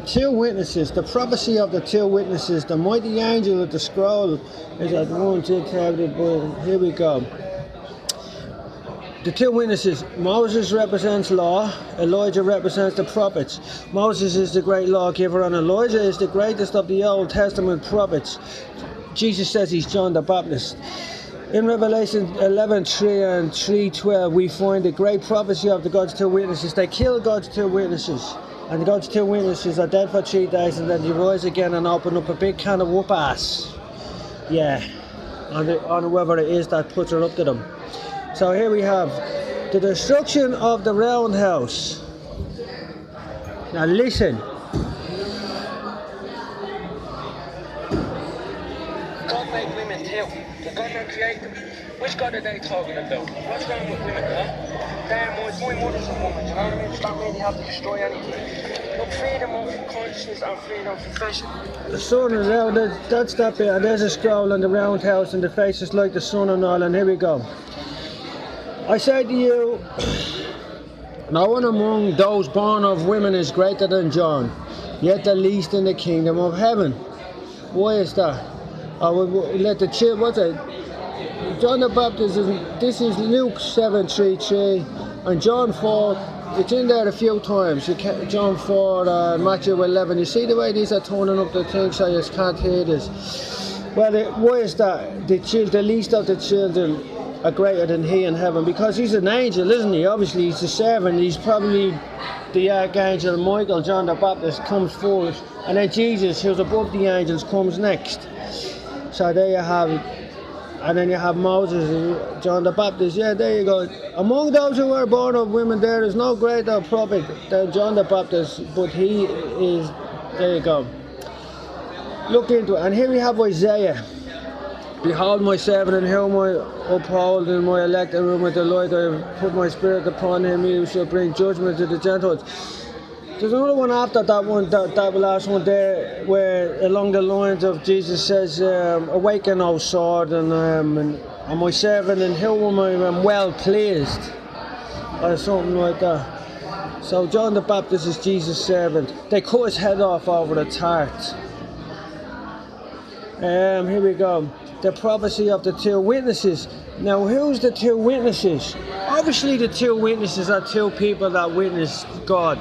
two witnesses, the prophecy of the two witnesses, the mighty angel of the scroll is at once interpreted, but here we go. The two witnesses, Moses represents law, Elijah represents the prophets. Moses is the great lawgiver and Elijah is the greatest of the Old Testament prophets. Jesus says he's John the Baptist. In Revelation 11:3 and 3:12 we find the great prophecy of the God's two witnesses. They killed God's two witnesses, and God's two witnesses are dead for 3 days, and then they rise again and open up a big can of whoop ass. Yeah, on whoever it is that puts her up to them. So here we have the destruction of the roundhouse. Now listen. God made women too. Did God not create them? Which God are they talking about? What's wrong with women, huh? My mother's a woman, you know what I mean? It's not really have to destroy anything. Look, freedom of consciousness and freedom of profession. The sun is out, that's that bit, and there's a scroll on the roundhouse, and the face is like the sun and all, and here we go. I say to you, no one among those born of women is greater than John, yet the least in the kingdom of heaven. Why is that? I would let the children, what's it? John the Baptist, this is Luke 7:33, and John 4, it's in there a few times. John 4, Matthew 11. You see the way these are turning up the thing so you can't hear this. Well, why is that? The least of the children are greater than he in heaven, because he's an angel, isn't he? Obviously he's a servant. He's probably the archangel Michael. John the Baptist comes first, and then Jesus, who's above the angels, comes next. So there you have it. And then you have Moses, John the Baptist. Yeah, there you go. Among those who were born of women, there is no greater prophet than John the Baptist, but he is, there you go. Look into it. And here we have Isaiah. Behold my servant in whom I uphold, in my elect and with the light I have put my spirit upon him, he shall bring judgment to the Gentiles. There's another one after that one, that last one there, where along the lines of Jesus says, awaken, O sword, and my servant in whom I am well pleased, or something like that. So John the Baptist is Jesus' servant. They cut his head off over the tart. Here we go. The prophecy of the two witnesses. Now, who's the two witnesses? Obviously, the two witnesses are two people that witnessed God.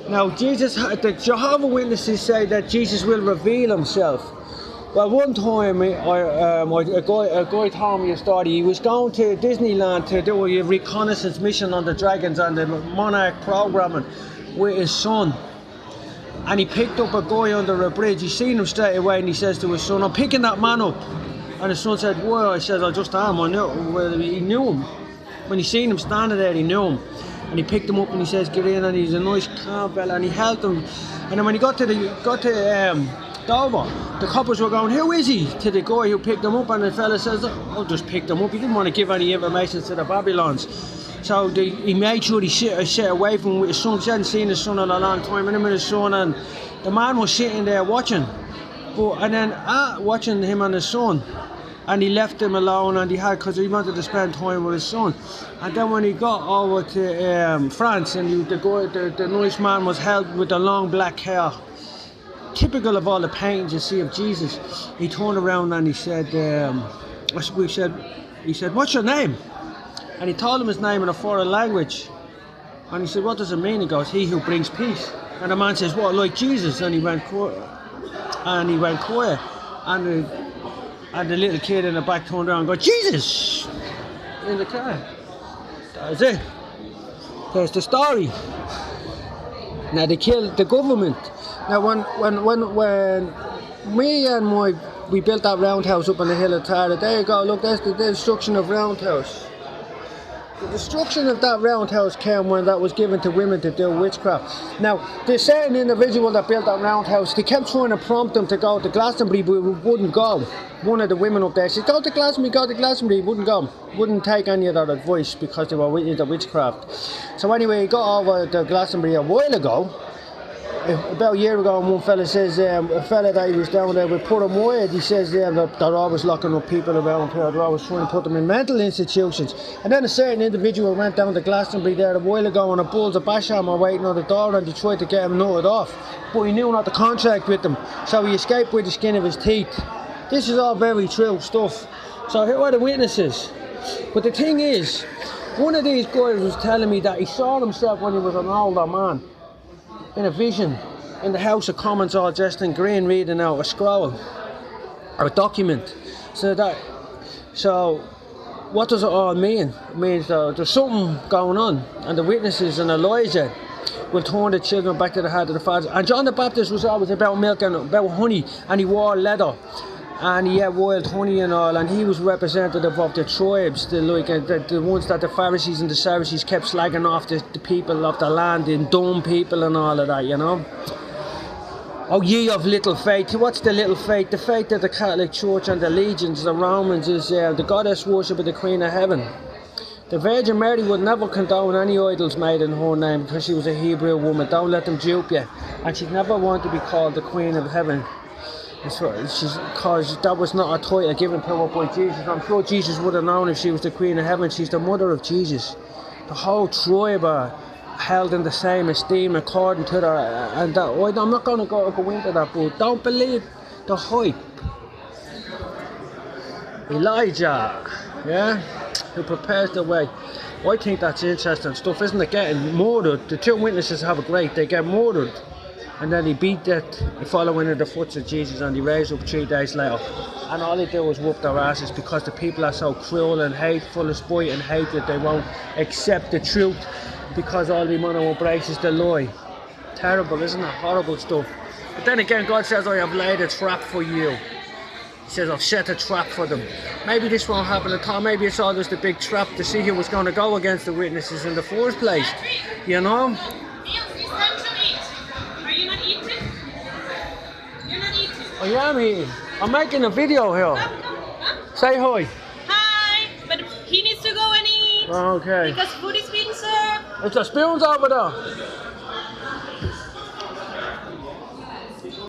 Now, the Jehovah's Witnesses say that Jesus will reveal himself. Well, one time, a guy told me a story. He was going to Disneyland to do a reconnaissance mission on the Dragons and the Monarch programming with his son. And he picked up a guy under a bridge. He seen him straight away, and he says to his son, I'm picking that man up. And his son said, why? I said, I just am. I knew. Well, he knew him. When he seen him standing there, he knew him. And he picked him up and he says, get in, and he's a nice calm fella, and he helped him. And then when he got to Dover, the coppers were going, who is he? To the guy who picked him up, and the fella says, I just picked him up. He didn't want to give any information to the Babylons. So he made sure he sit away from him with his son. He hadn't seen his son in a long time, and him and his son, and the man was sitting there watching. Watching him and his son. And he left him alone, and because he wanted to spend time with his son. And then when he got over to France, and the nice man was held with the long black hair, typical of all the paintings you see of Jesus, he turned around and he said, what's your name? And he told him his name in a foreign language. And he said, what does it mean? He goes, he who brings peace. And the man says, what, like Jesus? And he went quiet. And the little kid in the back turned around and goes, Jesus! In the car. That's it. There's the story. Now they killed the government. Now when me and we built that roundhouse up on the hill of Tara, there you go, look, that's the destruction of roundhouse. The destruction of that roundhouse came when that was given to women to do witchcraft. Now, the certain individual that built that roundhouse, they kept trying to prompt them to go to Glastonbury, but wouldn't go. One of the women up there said, go to Glastonbury, wouldn't go. Wouldn't take any of that advice because they were into witchcraft. So anyway, he got over to Glastonbury a while ago. about a year ago, and one fella says, a fella that he was down there with put him wide, he says that they're always locking up people around here, they're always trying to put them in mental institutions. And then a certain individual went down to Glastonbury there a while ago, and a bulls of Basham were waiting on the door, and they tried to get him nutted off. But he knew not to contract with them, so he escaped with the skin of his teeth. This is all very true stuff. So here are the witnesses. But the thing is, one of these guys was telling me that he saw himself when he was an older man, in a vision, in the House of Commons, all dressed in green, reading out a scroll or a document. So what does it all mean? It means there's something going on, and the witnesses and Elijah will turn the children back to the heart of the fathers. And John the Baptist was always about milk and about honey, and he wore leather, and he had wild honey and all, and he was representative of the tribes, the ones that the Pharisees and the Sadducees kept slagging off the people of the land, in dumb people and all of that, you know. Oh, ye of little faith. What's the little faith? The faith of the Catholic Church and the legions, the Romans, is the goddess worship of the Queen of Heaven. The Virgin Mary would never condone any idols made in her name because she was a Hebrew woman. Don't let them dupe you. And she'd never want to be called the Queen of Heaven. Because that was not a title given to her by Jesus. I'm sure Jesus would have known if she was the Queen of Heaven. She's the mother of Jesus. The whole tribe are held in the same esteem according to their... And that, I'm not going to go into that, but don't believe the hype. Elijah, yeah, who prepares the way. I think that's interesting stuff, isn't it? Getting murdered. The two witnesses have a great, they get murdered. And then he beat death, following in the footsteps of Jesus, and he raised up 3 days later. And all they do is whoop their asses because the people are so cruel and hateful and spite and hatred, they won't accept the truth because all they want to embrace is the lie. Terrible, isn't it? Horrible stuff. But then again, God says, I have laid a trap for you. He says, I've set a trap for them. Maybe this won't happen at all. Maybe it's all just a big trap to see who was going to go against the witnesses in the first place. You know? I am eating. I'm making a video here. Huh? Say hi. Hi, but he needs to go and eat. Okay. Because food is being served. It's the spoons over there.